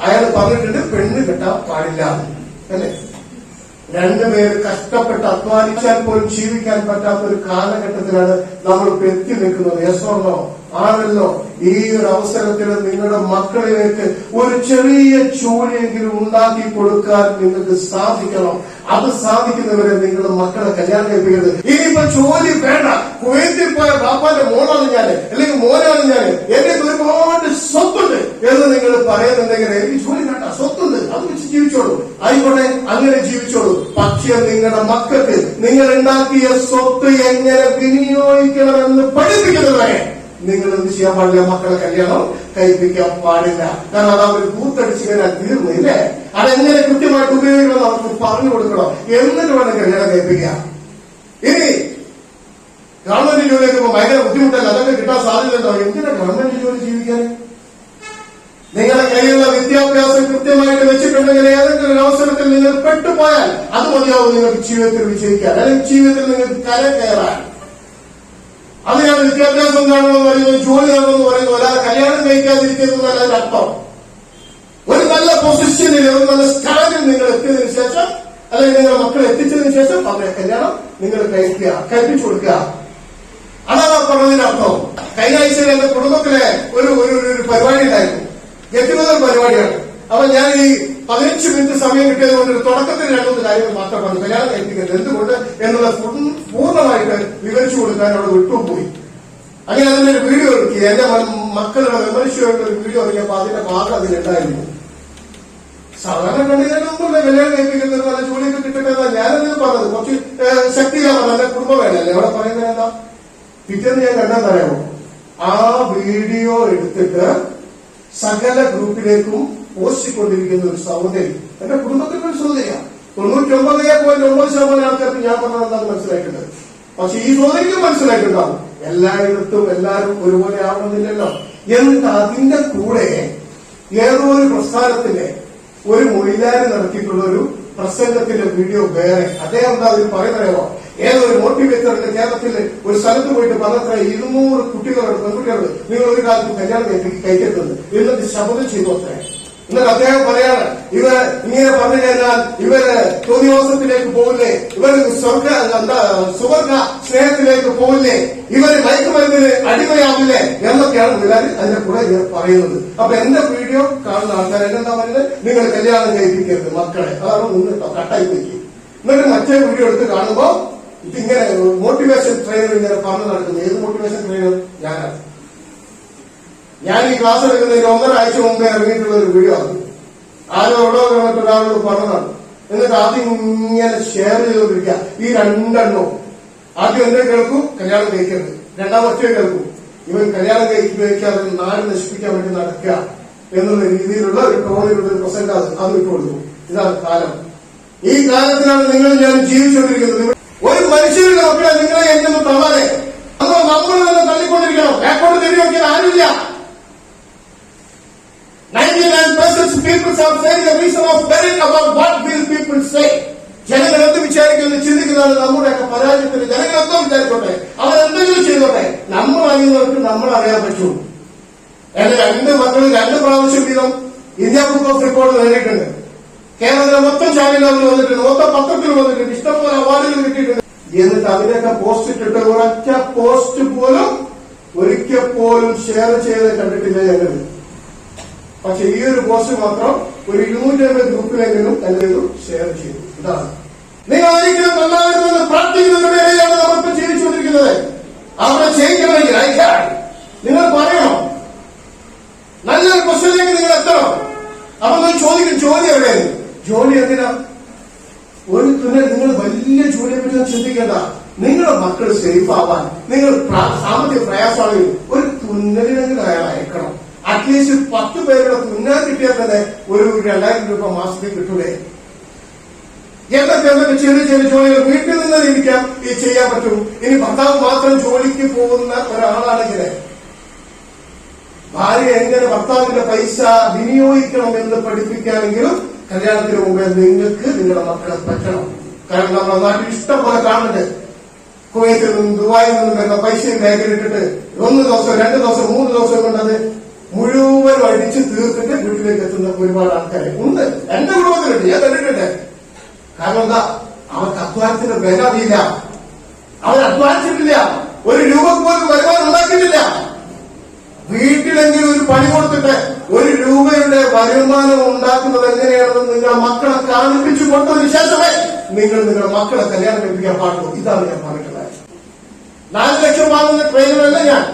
അയാൾ പറഞ്ഞിട്ടുണ്ട് പെണ്ണ് കെട്ടാൻ പാടില്ല അല്ലെ. രണ്ടുപേര് കഷ്ടപ്പെട്ട് അധ്വാനിച്ചാൽ പോലും ജീവിക്കാൻ പറ്റാത്ത ഒരു കാലഘട്ടത്തിലാണ് നമ്മൾ എത്തി നിൽക്കുന്നത്. യെസോർണോ ആണല്ലോ. ഈ ഒരു അവസരത്തിൽ നിങ്ങളുടെ മക്കളിലേക്ക് ഒരു ചെറിയ ജോലിയെങ്കിലും ഉണ്ടാക്കി കൊടുക്കാൻ നിങ്ങൾക്ക് സാധിക്കണം. അത് സാധിക്കുന്നവരെ നിങ്ങളുടെ മക്കളെ കല്യാണം കഴിപ്പിക്കരുത്. ഇനിയിപ്പോ ജോലി വേണ്ട, കുവൈത്തിൽ പോയ ബാപ്പാന്റെ മോളാണ് ഞാൻ അല്ലെങ്കിൽ മോനാണ് ഞാൻ, എന്റെ ഒരുപാട് സ്വത്തുണ്ട് എന്ന് നിങ്ങൾ പറയുന്നുണ്ടെങ്കിൽ എനിക്ക് ജോലി വേണ്ട, സ്വത്തുണ്ട്, അത് വെച്ച് ജീവിച്ചോളൂ. ആയിക്കോട്ടെ, അങ്ങനെ ജീവിച്ചോളൂ. പക്ഷെ നിങ്ങളുടെ മക്കൾക്ക് നിങ്ങൾ ഉണ്ടാക്കിയ സ്വത്ത് എങ്ങനെ വിനിയോഗിക്കണമെന്ന് പഠിപ്പിക്കുന്നതുവരെ നിങ്ങൾ എന്ത് ചെയ്യാൻ പാടില്ല? മക്കളെ കല്യാണം കഴിപ്പിക്കാൻ പാടില്ല. കാരണം അത് അവർ കൂത്തടിച്ച് കഴിഞ്ഞാൽ തീർന്നില്ലേ? അതെങ്ങനെ കൃത്യമായിട്ട് ഉപയോഗിക്കണം അവർക്ക് പറഞ്ഞു കൊടുക്കണം. എന്നിട്ട് വേണം കല്യാണം കഴിപ്പിക്കാം. ഇനി ഗവൺമെന്റ് ജോലിയൊക്കെ ഭയങ്കര ബുദ്ധിമുട്ടല്ല, അതൊക്കെ കിട്ടാൻ സാധ്യതയുണ്ടോ? എന്തിനാ ഗവൺമെന്റ് ജോലി ജീവിക്കാൻ? നിങ്ങളുടെ കയ്യിലുള്ള വിദ്യാഭ്യാസം കൃത്യമായിട്ട് വെച്ചിട്ടുണ്ടെങ്കിൽ ഏതെങ്കിലും ഒരു അവസരത്തിൽ നിങ്ങൾ പെട്ടുപോയാൽ അത് മതിയാവും നിങ്ങൾക്ക് ജീവിതത്തിൽ വിജയിക്കാൻ, അല്ലെങ്കിൽ ജീവിതത്തിൽ നിങ്ങൾക്ക് കര കയറാൻ. അതിനാണ് വിദ്യാഭ്യാസം കാണണമെന്ന് പറയുന്നത്, ജോലി കാണണമെന്ന് പറയുന്നത്. അല്ലാതെ കല്യാണം കഴിക്കാതിരിക്കുന്നതല്ല അതിന്റെ അർത്ഥം. ഒരു നല്ല പൊസിഷനിൽ, ഒരു നല്ല സ്റ്റാൻഡിൽ നിങ്ങൾ എത്തിയതിനു ശേഷം, അല്ലെങ്കിൽ നിങ്ങളുടെ മക്കളെ എത്തിച്ചതിനു ശേഷം അവരെ കല്യാണം നിങ്ങൾ കഴിക്കുക, കഴിപ്പിച്ചു കൊടുക്കുക. അതാണ് പറഞ്ഞതിനർത്ഥം. കഴിഞ്ഞ ആഴ്ചയിൽ എന്റെ കുടുംബത്തിലെ ഒരു പരിപാടി ഉണ്ടായിരുന്നു. ഗെറ്റുഗദർ പരിപാടിയാണ്. അപ്പൊ ഞാൻ ഈ 15 മിനിറ്റ് സമയം കിട്ടിയത് കൊണ്ട് തുടക്കത്തിൽ 2-3 കാര്യങ്ങൾ മാത്രം പറഞ്ഞു. കല്യാണം കഴിപ്പിക്കുന്നത് എന്തുകൊണ്ട് എന്നുള്ള പൂർണ്ണമായിട്ട് വിവരിച്ചു കൊടുക്കാൻ അവിടെ വിട്ടുപോയി. അങ്ങനെ അതിന്റെ ഒരു വീഡിയോ ഇറക്കി. എന്റെ മക്കളുടെ മെമ്മറിഷയുടെ ഒരു വീഡിയോ ഇറക്കിയപ്പോ അതിന്റെ ഭാഗം അതിലുണ്ടായിരുന്നു. സാധാരണ കണ്ടില്ല കല്യാണം കഴിപ്പിക്കുന്നത് നല്ല ജോലിയൊക്കെ കിട്ടട്ടെ എന്നാ ഞാനത് പറഞ്ഞത്. കുറച്ച് ശക്തിയിലാണ് പറഞ്ഞത്. എന്റെ കുടുംബം വേണമല്ലേ അവിടെ പറയുന്നത്. എന്താ പിറ്റേന്ന് ഞാൻ കണ്ടെന്ന് അറിയാമോ? ആ വീഡിയോ എടുത്തിട്ട് സകല ഗ്രൂപ്പിലേക്കും പോസ്റ്റിക്കൊണ്ടിരിക്കുന്ന ഒരു സഹോദരി, എന്റെ കുടുംബത്തിന്റെ ഒരു സഹോദരിയാണ്. 99.9% ആൾക്കാർക്ക് ഞാൻ പറഞ്ഞത് എന്താണെന്ന് മനസ്സിലായിട്ടുണ്ട്. പക്ഷെ ഈ സഹോദരിക്കും മനസ്സിലായിട്ടുണ്ടാവും എല്ലായിടത്തും എല്ലാവരും ഒരുപോലെ ആവണമെന്നില്ലല്ലോ. എന്നിട്ട് അതിന്റെ കൂടെ ഏതോ ഒരു പ്രസ്ഥാനത്തിന്റെ ഒരു മൊഴിലാരി നടത്തിയിട്ടുള്ള ഒരു പ്രസംഗത്തിന്റെ വീഡിയോ വേറെ. അദ്ദേഹം എന്താ അതിൽ പറയുന്നറിയാമോ? ഏതൊരു മോട്ടിവേറ്ററിന്റെ കേരളത്തിൽ ഒരു സ്ഥലത്ത് പോയിട്ട് പറഞ്ഞത്ര 200 കുട്ടികളുണ്ട്, പെൺകുട്ടികളുണ്ട്, നിങ്ങൾ ഒരു കാലത്ത് കല്യാണം കഴിക്കരുത് എന്നിട്ട് ശപഥം ചെയ്തു അത്രേ. എന്നിട്ട് അദ്ദേഹം പറയാണ്, ഇവര് ഇങ്ങനെ പറഞ്ഞു കഴിഞ്ഞാൽ ഇവര് തോന്നിവാസത്തിലേക്ക് പോകില്ലേ, ഇവര് സുവർഗ സ്നേഹത്തിലേക്ക് പോകില്ലേ, ഇവര് മയക്കുമരുന്നിന് അടിമയാവില്ലേ എന്നൊക്കെയാണ് എല്ലാവരും അതിന്റെ കൂടെ പറയുന്നത്. അപ്പൊ എന്റെ വീഡിയോ കാണുന്ന ആൾക്കാർ എന്താ പറയുന്നത്? നിങ്ങൾ കല്യാണം കഴിപ്പിക്കരുത് മക്കളെ, അതാണ് മുന്നിട്ടോ കട്ടായി വെക്കും. എന്നിട്ട് മറ്റേ വീഡിയോ എടുത്ത് കാണുമ്പോ ഇതിങ്ങനെ മോട്ടിവേഷൻ ട്രെയിനർ ഇങ്ങനെ പറഞ്ഞു നടക്കുന്നത്. ഏത് മോട്ടിവേഷൻ ട്രെയിനർ? ഞാനാണ്. ഞാൻ ഈ ക്ലാസ് എടുക്കുന്നതിന് 1.5 ആഴ്ച മുമ്പേ ഇറങ്ങിയിട്ടുള്ള ഒരു വീഡിയോ ആണ്. ആരോ എവിടോ ഒരാളോട് പറഞ്ഞതാണ്. എന്നിട്ട് ആദ്യം ഇങ്ങനെ ഷെയർ ചെയ്തുകൊണ്ടിരിക്കുക. ഈ 2 എണ്ണവും ആദ്യം എന്റെ കേൾക്കും, കല്യാണം കഴിക്കരുത്. രണ്ടാമത്തെ കേൾക്കും, ഇവൻ കല്യാണം കഴിക്കാതെ നാട് നശിപ്പിക്കാൻ വേണ്ടി നടക്കുക എന്നുള്ള രീതിയിലുള്ള ഒരു ടോണിലുള്ള ഒരു പ്രസന്റ് അത് വിട്ടു കൊടുക്കും. ഇതാണ് കാലം. ഈ കാലത്തിലാണ് നിങ്ങൾ ഞാൻ ജീവിച്ചുകൊണ്ടിരിക്കുന്നത്. ഒരു മനുഷ്യരുടെ മക്കളെ നിങ്ങളെ എങ്ങനെ തള്ളാതെ അതോ നമ്മൾ തന്നെ തള്ളിക്കൊണ്ടിരിക്കണം. ബാക്കോട്ട് തിരിഞ്ഞു നോക്കിയാൽ ആരുമില്ല. 99% people are saying the reason of worrying about what will people say. ജനങ്ങൾ എന്ത് വിചാരിക്കുമെന്ന് ചിന്തിക്കുന്നതാണ് നമ്മുടെയൊക്കെ പരാജയത്തിന്. ജനങ്ങൾ എന്തോ വിചാരിച്ചോട്ടെ, അവരെന്തെങ്കിലും ചെയ്തോട്ടെ, നമ്മൾ അറിയുന്നവർക്ക് നമ്മൾ അറിയാൻ പറ്റൂ. എന്റെ 2 മക്കൾ 2 പ്രാവശ്യം വീതം ഇന്ത്യ ബുക്ക് ഓഫ് റെക്കോർഡ് നേടിയിട്ടുണ്ട്. കേരളത്തിലെ മൊത്തം ചാനലുകളിൽ വന്നിട്ടുണ്ട്, മൊത്തം പത്രത്തിൽ വന്നിട്ടുണ്ട്, ഇഷ്ടംപോലെ അവാർഡുകൾ കിട്ടിയിട്ടുണ്ട്. എന്നിട്ട് അതിനൊക്കെ പോസ്റ്റ് ഇട്ടിട്ട് ഒരൊറ്റ പോസ്റ്റ് പോലും ഒരിക്കൽ പോലും ഷെയർ ചെയ്ത് കണ്ടിട്ടില്ല ഞങ്ങൾ. പക്ഷെ ഈ ഒരു പോസ്റ്റ് മാത്രം ഒരു 250 ഗ്രൂപ്പിലെങ്കിലും എന്തെങ്കിലും ഷെയർ ചെയ്തു. ഇതാണ് നിങ്ങൾ ഒരിക്കലും നന്നാകുമെന്ന് പ്രാർത്ഥിക്കുന്നതിന്റെ ഇടയിലാണ് നമ്മളിപ്പോ ജീവിച്ചുകൊണ്ടിരിക്കുന്നത്. അവിടെ ചെയ്യിക്കണമെങ്കിൽ അയക്കാൻ നിങ്ങൾ പറയണം. നല്ലൊരു ക്വസ്റ്റ്യനിലേക്ക് നിങ്ങൾ എത്തണം. അപ്പൊ നിങ്ങൾ ചോദിക്കും, ജോലി എവിടെയാണ്? ജോലി എന്തിനാ? ഒരു തുന്നൽ നിങ്ങൾ വലിയ ജോലിയെ പറ്റി ചിന്തിക്കേണ്ട. നിങ്ങളുടെ മക്കൾ സേഫ് ആവാൻ നിങ്ങൾ സാമ്പത്തിക പ്രയാസമാണെങ്കിൽ ഒരു തുന്നലിനെങ്കിലും അയാൾ അയക്കണം. അറ്റ്ലീസ്റ്റ് 10 പേരുടെ തുന്നാൻ കിട്ടിയാൽ തന്നെ ഒരു 2000 രൂപ മാസത്തിൽ കിട്ടൂലേ? എന്തൊക്കെ ചെറിയ ചെറിയ ജോലികൾ വീട്ടിൽ നിന്ന് ഇരിക്കാം ഈ ചെയ്യാൻ പറ്റും. ഇനി ഭർത്താവ് മാത്രം ജോലിക്ക് പോകുന്ന ഒരാളാണെങ്കിൽ ഭാര്യ എങ്ങനെ ഭർത്താവിന്റെ പൈസ വിനിയോഗിക്കണം എന്ന് പഠിപ്പിക്കാനെങ്കിലും കല്യാണത്തിന് മുമ്പേ നിങ്ങൾക്ക് നിങ്ങളുടെ മക്കളെ പറ്റണം. കാരണം നമ്മുടെ നാട്ടിൽ ഇഷ്ടം പോലെ കാണുന്നുണ്ട്. കുവൈത്തിൽ നിന്നും ദുബായിൽ നിന്നും വരുന്ന പൈസയും ബാഗിലിട്ടിട്ട് 1 ദിവസം 2 ദിവസം 3 ദിവസം കൊണ്ടത് മുഴുവൻ അടിച്ച് തീർത്തിട്ട് വീട്ടിലേക്ക് എത്തുന്ന ഒരുപാട് ആൾക്കാരെ ഉണ്ട്. എന്റെ കുടുംബത്തിലുണ്ട്, ഞാൻ കണ്ടിട്ടുണ്ട്. കാരണം എന്താ, അവർക്ക് അധ്വാനത്തിന്റെ വില അറിയില്ല, അവർ അധ്വാനിച്ചിട്ടില്ല, ഒരു രൂപ പോലും വരുമാനം ഉണ്ടാക്കിയിട്ടില്ല. വീട്ടിലെങ്കിലും ഒരു പണി കൊടുത്തിട്ട് ഒരു രൂപയുടെ വരുമാനം ഉണ്ടാക്കുന്നത് എങ്ങനെയാണെന്ന് നിങ്ങളുടെ മക്കളെ കാണിപ്പിച്ചു കൊടുത്തതിന് ശേഷമേ നിങ്ങൾ നിങ്ങളുടെ മക്കളെ കല്യാണം കഴിപ്പിക്കാൻ പാടുള്ളൂ. ഇതാണ് ഞാൻ പറഞ്ഞിട്ടുള്ളത്. 4 ലക്ഷം വാങ്ങുന്ന ട്രെയിനറല്ല ഞാൻ.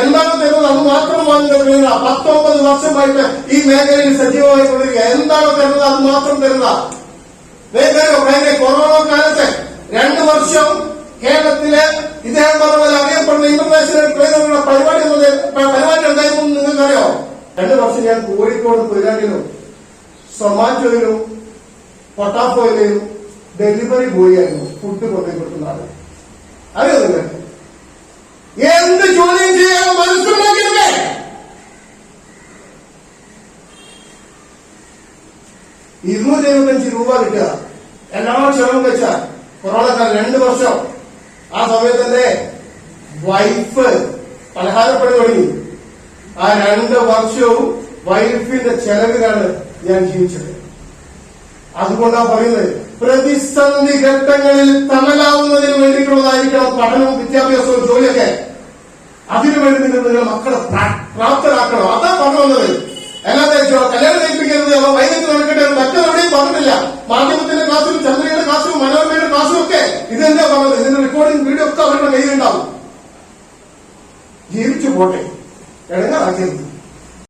എന്താണ് തരുന്നത് അത് മാത്രം വാങ്ങുന്ന ട്രെയിനർ. 19 വർഷമായിട്ട് ഈ മേഖലയിൽ സജീവമായി കൊണ്ടിരിക്കുക. എന്താണ് തരുന്നത് അത് മാത്രം തരുന്ന മേഖലയോ? കഴിഞ്ഞ കൊറോണ കാലത്ത് 2 വർഷം കേരളത്തിലെ ഇദ്ദേഹം പറഞ്ഞ പോലെ അറിയപ്പെടുന്ന ഇന്റർനാഷണൽ ട്രെയിനറുകളുടെ പരിപാടി ഉണ്ടായിരുന്നു. നിങ്ങൾക്കറിയോ? 2 വർഷം ഞാൻ കോഴിക്കോട് കൊയിലാണ്ടിലും സൊമാറ്റോയിലും പൊട്ടാഫോയിലും ഡെലിവറി ബോയ് ആയിരുന്നു. ഫുഡ് കൊണ്ടുപോയി കൊടുക്കുന്ന ആള്. അറിയോ നിങ്ങൾക്ക്? എന്ത് ജോലിയും ചെയ്യാൻ മനസ്സിലാക്കിയില്ലേ? 275 രൂപ കിട്ടുക, എല്ലാ ചെലവും വെച്ച കൊറോണക്കാലം 2 വർഷം. ആ സമയത്ത് തന്നെ വൈഫ് പലഹാരപ്പണി തുടങ്ങി. ആ 2 വർഷവും വൈഫിന്റെ ചെലവിലാണ് ഞാൻ ജീവിച്ചത്. അതുകൊണ്ടാണ് പറയുന്നത്, പ്രതിസന്ധി ഘട്ടങ്ങളിൽ തണലാവുന്നതിന് വേണ്ടിയിട്ടുള്ളതായിരിക്കണം പഠനവും വിദ്യാഭ്യാസവും ജോലിയൊക്കെ. അതിനുവേണ്ടി നിങ്ങളുടെ മക്കളെ പ്രാപ്തരാക്കണം. അതാ പറഞ്ഞു വന്നത്. അല്ലാതെ കല്യാണം കഴിപ്പിക്കരുത്, അവ വൈകിട്ട് നടക്കട്ടെ, മറ്റെവിടെയും പറഞ്ഞിട്ടില്ല. മാധ്യമത്തിന്റെ ക്ലാസ്സിലും ചന്ദ്രയുടെ ക്ലാസ്സിലും മനോരമയുടെ ക്ലാസ്സിലും ഒക്കെ ഇതെന്താ പറഞ്ഞത്? ഇതിന്റെ റെക്കോർഡിംഗ് വീഡിയോ ഒക്കെ അവരുടെ കയ്യിലുണ്ടാവും. ജീവിച്ചു പോട്ടെ, ഇടങ്ങാറാക്കരുത്.